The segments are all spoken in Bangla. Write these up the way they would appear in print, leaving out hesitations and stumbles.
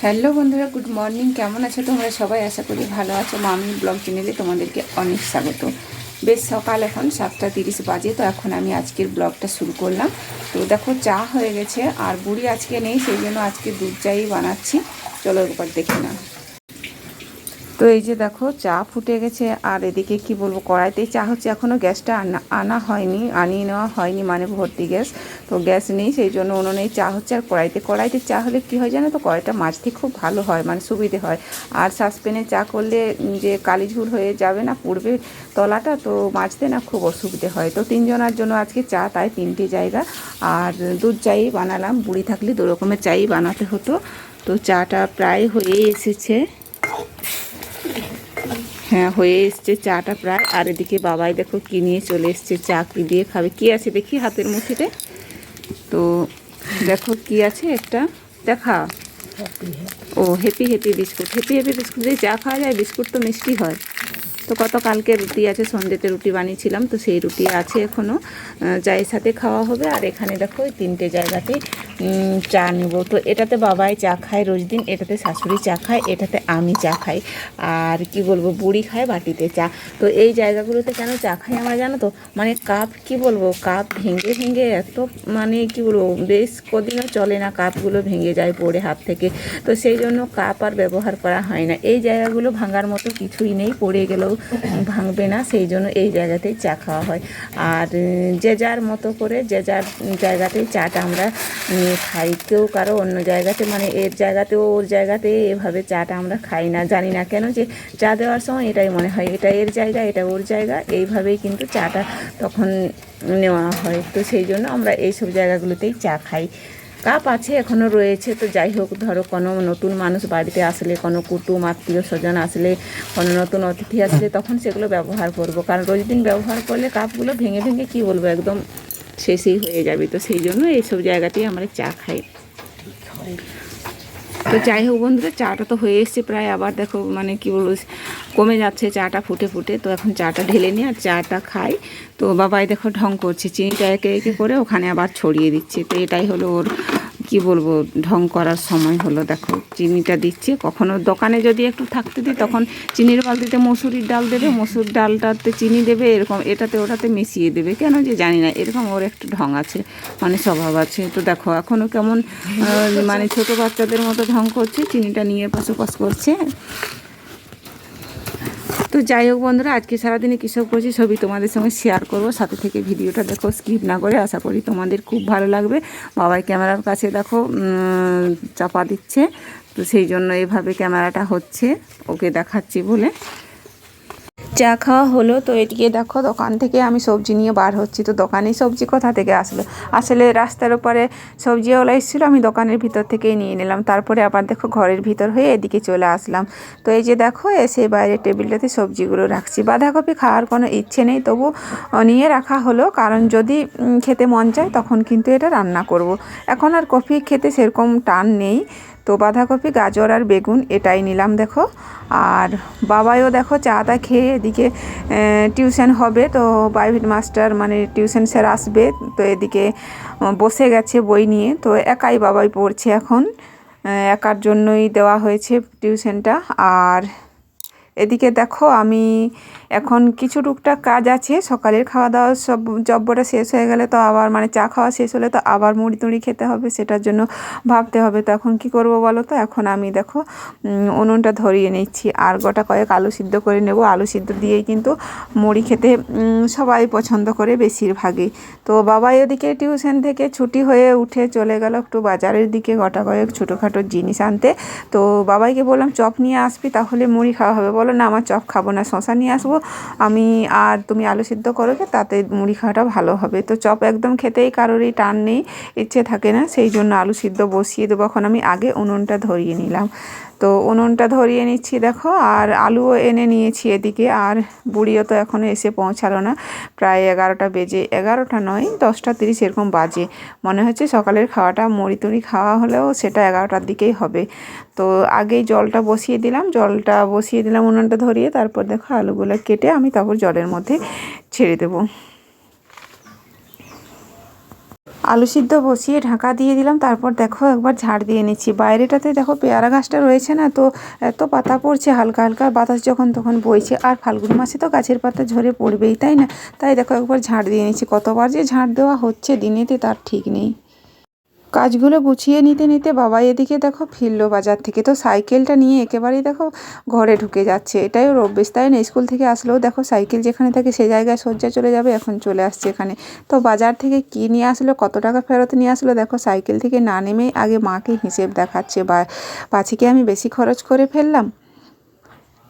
হ্যালো বন্ধুরা, গুড মর্নিং। কেমন আছো তোমরা সবাই? আশা করি ভালো আছো। মামি ব্লগ চ্যানেলে তোমাদেরকে অনেক স্বাগত। বেশ সকাল, এখন 7:30 বাজে। তো এখন আমি আজকের ব্লগটা শুরু করলাম। তো দেখো, চা হয়ে গেছে আর বুড়ি আজকে নেই, সেই জন্য আজকে দুধ চাই বানাচ্ছি। চলো একবার দেখে নাও। তো এই যে দেখো, চা ফুটে গেছে আর এদিকে কি বলবো, কড়াইতেই চা হচ্ছে। এখনও গ্যাসটা আনা হয়নি, আনিয়ে নেওয়া হয়নি, মানে ভর্তি গ্যাস। তো গ্যাস নেই, সেই জন্য উনুনেই চা হচ্ছে। আর কড়াইতে চা হলে কি হয় জানো তো, কড়াইটা মাজতে খুব ভালো হয়, মানে সুবিধে হয়। আর সাসপ্যানে চা করলে যে কালিঝুল হয়ে যাবে না, পুড়বে তলাটা, তো মাজতে না খুব অসুবিধে হয়। তো তিনজনের জন্য আজকে চা, তাই 3টে জায়গা। আর দুধ চাই বানালাম, বুড়ি থাকলে 2 রকমের চাই বানাতে হতো। তো চাটা প্রায় হয়ে এসেছে। হ্যাঁ, হয়ে এসছে চাটা প্রায়। আর এদিকে বাবাই দেখো কি নিয়ে চলে এসছে, চা কি দিয়ে খাবে। কি আছে দেখি হাতের মুঠিতে। তো দেখো কি আছে, একটা দেখা। ও happy happy biscuit. Happy happy biscuit দিয়ে চা খাওয়া যায়? বিস্কুট তো মিষ্টি হয়। তো কালকে রুটি আছে, সন্ধ্যেতে রুটি বানিয়েছিলাম, তো সেই রুটি আছে এখনও, চায়ের সাথে খাওয়া হবে। আর এখানে দেখো ওই 3টে জায়গাতে চা নেব। তো এটাতে বাবাই চা খায় রোজ দিন, এটাতে শাশুড়ি চা খায়, এটাতে আমি চা খাই। আর কি বলবো, বুড়ি খায় বাটিতে চা। তো এই জায়গাগুলোতে কেন চা খাই আমরা জানো তো, মানে কাপ, কি বলবো, কাপ ভেঙে ভেঙে এত, মানে কি বলবো, বেশ কদিনও চলে না, কাপগুলো ভেঙে যায় পড়ে হাত থেকে। তো সেই জন্য কাপ আর ব্যবহার করা হয় না। এই জায়গাগুলো ভাঙার মতো কিছুই নেই, পড়ে গেলেও ভাঙবে না, সেই জন্য এই জায়গাতেই চা খাওয়া হয়। আর যে যার মতো করে যে যার জায়গাতেই চাটা আমরা নিয়ে খাই। কেউ কারো অন্য জায়গাতে, মানে এর জায়গাতেও ওর জায়গাতে এভাবে চাটা আমরা খাই না। জানি না কেন যে চা দেওয়ার সময় এটাই মনে হয়, এটা এর জায়গা, এটা ওর জায়গা, এইভাবেই কিন্তু চাটা তখন নেওয়া হয়। তো সেই জন্য আমরা এইসব জায়গাগুলোতেই চা খাই। কাপ আছে, এখনও রয়েছে। তো যাই হোক, ধরো কোনো নতুন মানুষ বাড়িতে আসলে, কোনো কুটুম আত্মীয় স্বজন আসলে, কোনো নতুন অতিথি আসলে, তখন সেগুলো ব্যবহার করব। কারণ রোজ দিন ব্যবহার করলে কাপগুলো ভেঙে ভেঙে কী বলবো, একদম শেষই হয়ে যাবে। তো সেই জন্য এইসব জায়গাতেই আমরা চা খাই। তো যাই হোক বন্ধুরা, চাটা তো হয়ে এসছে প্রায়। আবার দেখো, মানে কি বলবো, কমে যাচ্ছে চাটা ফুটে ফুটে। তো এখন চাটা ঢেলে নিই আর চাটা খাই। তো বাবাই দেখো ঢং করছে, চিনিটা একে একে করে ওখানে আবার ছড়িয়ে দিচ্ছে। তো এটাই হলো ওর, কি বলবো, ঢং করার সময় হলো। দেখো চিনিটা দিচ্ছে। কখনো দোকানে যদি একটু থাকতে দিই, তখন চিনির বালতিতে মসুরির ডাল দেবে, মসুর ডালটাতে চিনি দেবে, এরকম এটাতে ওটাতে মিশিয়ে দেবে। কেন যে জানি না, এরকম ওর একটা ঢং আছে, মানে স্বভাব আছে। তো দেখো এখনও কেমন, মানে ছোটো বাচ্চাদের মতো ঢং করছে, চিনিটা নিয়ে পাশোপাশ করছে। তো যাই হোক বন্ধুরা, আজকে সারাদিনে কী সব করছি সবই তোমাদের সঙ্গে শেয়ার করবো। সাথে থেকে ভিডিওটা দেখো, স্কিপ না করে। আশা করি তোমাদের খুব ভালো লাগবে। বাবাই ক্যামেরার কাছে দেখো চাপা দিচ্ছে, তো সেই জন্য এভাবে ক্যামেরাটা হচ্ছে, ওকে দেখাচ্ছি বলে। চা খাওয়া হলো। তো এদিকে দেখো, দোকান থেকে আমি সবজি নিয়ে বার হচ্ছি। তো দোকানে সবজি কোথা থেকে আসলো, আসলে রাস্তার ওপরে সবজিওয়ালা এসেছিলো, আমি দোকানের ভিতর থেকেই নিয়ে নিলাম। তারপরে আবার দেখো ঘরের ভিতর হয়ে এদিকে চলে আসলাম। তো এই যে দেখো, এসে বাইরে টেবিলটাতে সবজিগুলো রাখছি। বাঁধাকপি খাওয়ার কোনো ইচ্ছে নেই, তবু নিয়ে রাখা হলো, কারণ যদি খেতে মন চায় তখন কিন্তু এটা রান্না করব। এখন আর কপি খেতে সেরকম টান নেই। তো বাঁধাকপি, গাজর আর বেগুন এটাই নিলাম দেখো। আর বাবাইও দেখো চাটা খেয়ে এদিকে টিউশন হবে, তো প্রাইভেট মাস্টার, মানে টিউশন স্যার আসবে। তো এদিকে বসে গেছে বই নিয়ে। তো একাই বাবাই পড়ছে এখন, একার জন্যই দেওয়া হয়েছে টিউশনটা। আর এদিকে দেখো, আমি এখন কিছু টুকটাক কাজ আছে। সকালের খাওয়া দাওয়া সব জব্বটা শেষ হয়ে গেলে তো আবার, মানে চা খাওয়া শেষ হলে তো আবার মুড়ি টুড়ি খেতে হবে, সেটার জন্য ভাবতে হবে। তো এখন কী করবো বলো তো, এখন আমি দেখো উনুনটা ধরিয়ে নিচ্ছি আর গোটা কয়েক আলু সিদ্ধ করে নেব। আলু সিদ্ধ দিয়েই কিন্তু মুড়ি খেতে সবাই পছন্দ করে বেশিরভাগই। তো বাবাই ওদিকে টিউশন থেকে ছুটি হয়ে উঠে চলে গেল একটু বাজারের দিকে গোটা কয়েক ছোটোখাটো জিনিস আনতে। তো বাবাইকে বললাম চপ নিয়ে আসবি, তাহলে মুড়ি খাওয়া হবে। বলো না, আমার চপ খাবো না, শশা নিয়ে আসবো আমি, আর তুমি আলু সিদ্ধ করোগে, তাতে মুড়ি খাওয়াটা ভালো হবে। তো চপ একদম খেতেই কারোরই টান নেই, ইচ্ছে থাকে না, সেই জন্য আলু সিদ্ধ বসিয়ে দেবো। এখন আমি আগে উনুনটা ধরিয়ে নিলাম। তো উনুনটা ধরিয়ে নিচ্ছি দেখো, আর আলুও এনে নিয়েছি এদিকে। আর বুড়িও তো এখনও এসে পৌঁছালো না, প্রায় 11টা বেজে, 11টা নয় 10টা 30 এরকম বাজে। মনে হচ্ছে সকালের খাওয়াটা, মুড়ি টুড়ি খাওয়া হলেও সেটা 11টার দিকেই হবে। তো আগেই জলটা বসিয়ে দিলাম উনুনটা ধরিয়ে। তারপর দেখো আলুগুলো কেটে আমি তারপর জলের মধ্যে ছেড়ে দেবো। আলু সিদ্ধ বসিয়ে ঢাকা দিয়ে দিলাম, তারপর দেখো একবার ঝাড় দিয়ে নিচ্ছি। বাইরেটাতে দেখো পেয়ারা গাছটা রয়েছে না, তো এত পাতা পড়ছে, হালকা হালকা বাতাস যখন তখন বইছে, আর ফাল্গুন মাসে তো গাছের পাতা ঝরে পড়বেই, তাই না? তাই দেখো একবার ঝাড় দিয়ে নিচ্ছি। কতবার যে ঝাড় দেওয়া হচ্ছে দিনেতে তার ঠিক নেই। কাজগুলো গুছিয়ে নিতে নিতে বাবা এদিকে দেখো ফিরলো বাজার থেকে, তো সাইকেলটা নিয়ে একেবারেই দেখো ঘরে ঢুকে যাচ্ছে। এটাই ওর অভ্যেস, তাই না? স্কুল থেকে আসলেও দেখো সাইকেল যেখানে থাকে সে জায়গায় সজ্জা চলে যাবে, এখন চলে আসছে এখানে। তো বাজার থেকে কি নিয়ে আসলো, কত টাকা ফেরত নিয়ে আসলো, দেখো সাইকেল থেকে না নেমেই আগে মাকে হিসেব দেখাচ্ছে, বা পাছে কি আমি বেশি খরচ করে ফেললাম।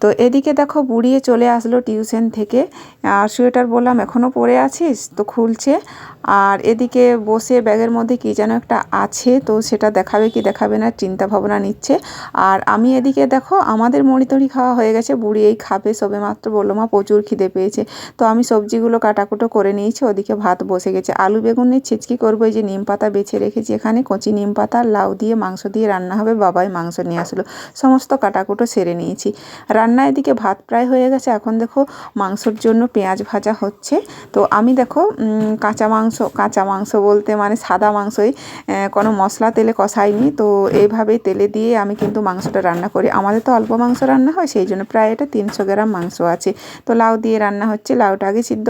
তো এদিকে দেখো বুড়িয়ে চলে আসলো টিউশন থেকে, আর সোয়েটার বললাম এখনও পরে আছিস, তো খুলছে। আর এদিকে বসে ব্যাগের মধ্যে কী যেন একটা আছে, তো সেটা দেখাবে কি দেখাবে না চিন্তা ভাবনা নিচ্ছে। আর আমি এদিকে দেখো আমাদের মুড়ি খাওয়া হয়ে গেছে, বুড়ি এই খাবে সবে মাত্র, বললো মা প্রচুর খিদে পেয়েছে। তো আমি সবজিগুলো কাটাকুটো করে নিয়েছি, ওদিকে ভাত বসে গেছে। আলু বেগুনের ছিচকি করবো, এই যে নিম পাতা বেছে রেখেছি এখানে, কচি নিম পাতা লাউ দিয়ে মাংস দিয়ে রান্না হবে। বাবাই মাংস নিয়ে আসলো, সমস্ত কাটাকুটো সেরে নিয়েছি। রান্না এদিকে ভাত প্রায় হয়ে গেছে, এখন দেখো মাংসর জন্য পেঁয়াজ ভাজা হচ্ছে। তো আমি দেখো কাঁচা মাংস বলতে মানে সাদা মাংসই, কোনো মশলা তেলে কষাইনি, তো এইভাবেই তেলে দিয়ে আমি কিন্তু মাংসটা রান্না করি। আমাদের তো অল্প মাংস রান্না হয়, সেই জন্য প্রায় এটা 300 গ্রাম মাংস আছে। তো লাউ দিয়ে রান্না হচ্ছে, লাউটা আগে সিদ্ধ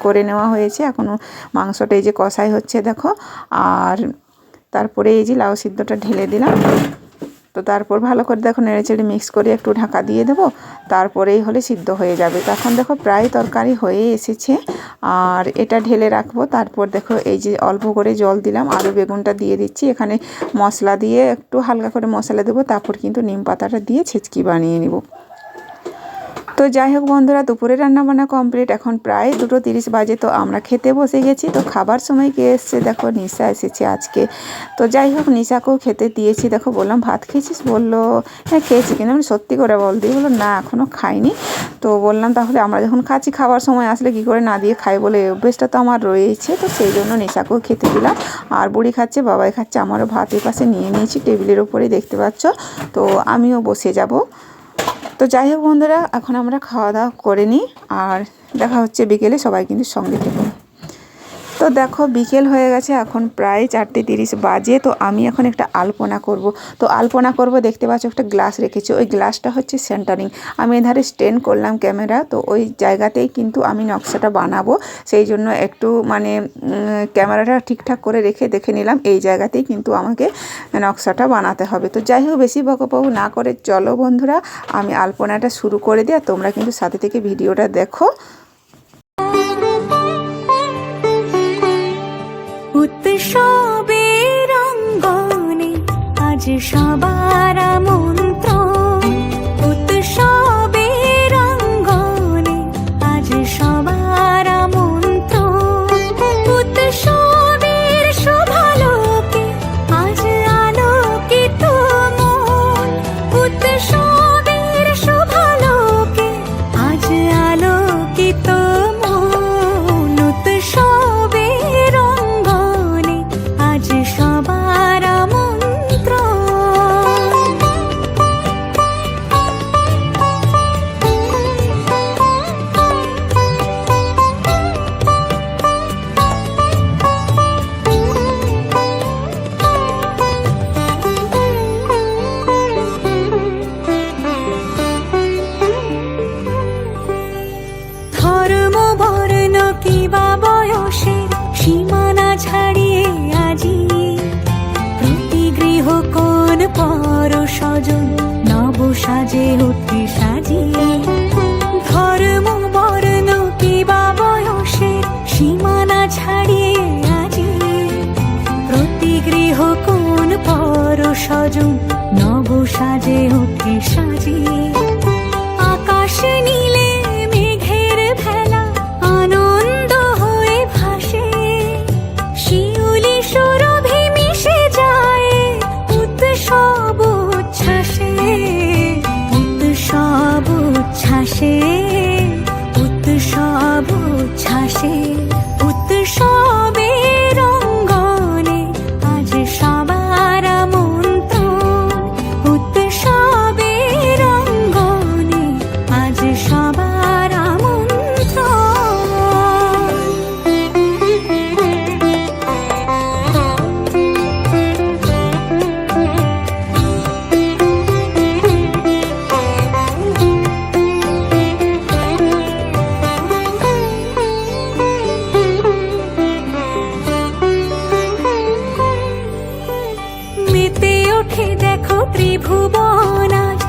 করে নেওয়া হয়েছে, এখনও মাংসটা এই যে কষাই হচ্ছে দেখো। আর তারপরে এই যে লাউ সিদ্ধটা ঢেলে দিলাম, তো তারপর ভালো করে দেখো নেড়েচেড়ে মিক্স করে একটু ঢাকা দিয়ে দেবো, তারপরেই হলে সিদ্ধ হয়ে যাবে। তখন দেখো প্রায় তরকারি হয়ে এসেছে, আর এটা ঢেলে রাখবো। তারপর দেখো এই যে অল্প করে জল দিলাম, আলু বেগুনটা দিয়ে দিচ্ছি এখানে, মশলা দিয়ে একটু হালকা করে মশলা দেবো, তারপর কিন্তু নিম পাতাটা দিয়ে ছেচকি বানিয়ে নেব। তো যাই হোক বন্ধুরা, দুপুরে রান্নাবান্না কমপ্লিট, এখন প্রায় 2:30 বাজে। তো আমরা খেতে বসে গেছি। তো খাবার সময় কে এসছে দেখো, নিশা এসেছে আজকে। তো যাই হোক নিশাকেও খেতে দিয়েছি। দেখো বললাম ভাত খেয়েছিস, বললো হ্যাঁ খেয়েছি, কিন্তু আমি সত্যি করে বল দিয়ে বললো না এখনও খাইনি। তো বললাম তাহলে আমরা যখন খাচ্ছি খাবার সময় আসলে কী করে না দিয়ে খাই, বলে অভ্যেসটা তো আমার রয়েছে। তো সেই জন্য নিশাকেও খেতে দিলাম। আর বুড়ি খাচ্ছে, বাবাই খাচ্ছে, আমারও ভাতের পাশে নিয়ে নিয়েছি টেবিলের ওপরেই দেখতে পাচ্ছ। তো আমিও বসে যাব। তো যাই হোক বন্ধুরা, এখন আমরা খাওয়া দাওয়া করে নিই, আর দেখা হচ্ছে বিকেলে, সবাই কিন্তু সঙ্গে থেকো। তো দেখো বিকেল হয়ে গেছে, এখন প্রায় 4:30 বাজে। তো আমি এখন একটা আলপনা করব। তো আলপনা করব, দেখতে পাচ্ছ একটা গ্লাস রেখেছি, ওই গ্লাসটা হচ্ছে সেন্টারিং। আমি এধারে স্ট্যান্ড করলাম ক্যামেরা, তো ওই জায়গাতেই কিন্তু আমি নকশাটা বানাবো। সেই জন্য একটু মানে ক্যামেরাটা ঠিকঠাক করে রেখে দেখে নিলাম, এই জায়গাতেই কিন্তু আমাকে নকশাটা বানাতে হবে। তো যাই হোক বেশি বকবক না করে চলো বন্ধুরা, আমি আলপনাটা শুরু করে দিই, আর তোমরা কিন্তু সাথে থেকে ভিডিওটা দেখো। উৎসবের অঙ্গনে আজ সবার আমন্ত্রণ, উৎসবের অঙ্গনে আজ সবার আমন্ত্রণ, উৎসবের শোভালোকে আজ আলোকিত মন, উৎসবের শোভালোকে আজ আলোকিত মন, উৎসবের অঙ্গনে আজ সবার আমন্ত্রণ। ধর্ম বর্ণ কিবা বয়সের সীমানা ছাড়িয়ে আজি প্রতি গৃহ কোন পর স্বজন নব সাজে উঠে সাজিয়ে। ধর্ম বর্ণ কিবা বয়সের সীমানা ছাড়িয়ে আজি প্রতি গৃহ কোন পর স্বজন নব সাজে উঠে সাজিয়ে। আকাশ নীলে মেঘের ভেলা আনন্দ হয়ে ভাসে, শিউলি সুরভি মিশে যায় উৎসব উচ্ছ্বাসে, উৎসব উচ্ছ্বাসে, উৎসব উচ্ছ্বাসে, উৎসবের অঙ্গনে আজ সবার আমন্ত্রণ, উৎসবের অঙ্গনে আজ সবার আমন্ত্রণ। ত্রিভুবন আজ